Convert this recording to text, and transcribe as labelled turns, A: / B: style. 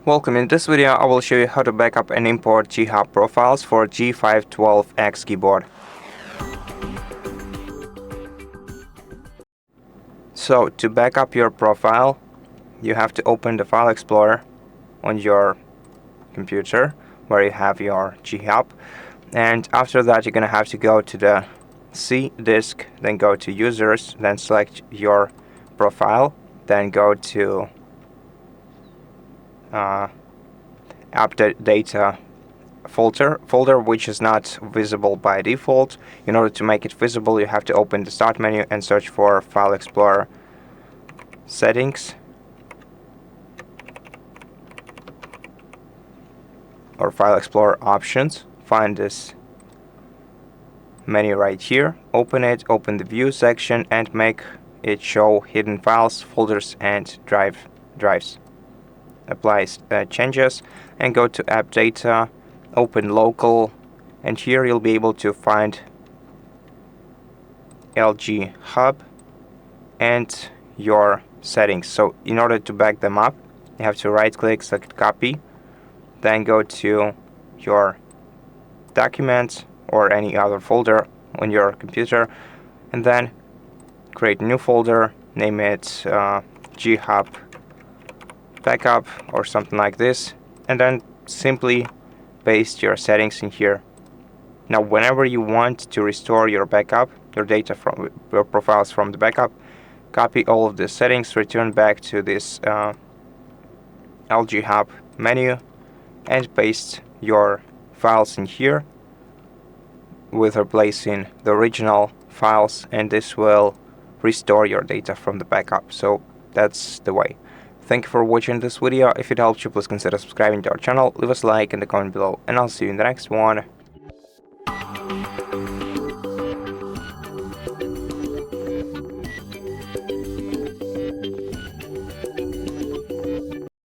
A: Welcome. In this video I will show you how to backup and import LGHUB profiles for G512 X keyboard. So to backup your profile, you have to open the File Explorer on your computer where you have your LGHUB, and after that you're gonna have to go to the C disk, then go to Users, then select your profile, then go to AppData folder, which is not visible by default. In order to make it visible, you have to open the Start menu and search for File Explorer Settings or File Explorer Options. Find this menu right here, open it, open the View section and make it show hidden files, folders and drives. Apply changes and go to AppData, open Local, and here you'll be able to find LGHUB and your settings. So in order to back them up, you have to right click, select copy, then go to your documents or any other folder on your computer, and then create a new folder, name it LGHUB backup or something like this, and then simply paste your settings in here. Now whenever you want to restore your backup, your data from your profiles from the backup, copy all of the settings, return back to this LGHUB menu and paste your files in here with replacing the original files, and this will restore your data from the backup. So that's the way. Thank you for watching this video. If it helped you, please consider subscribing to our channel, leave us a like in the comment below, and I'll see you in the next one.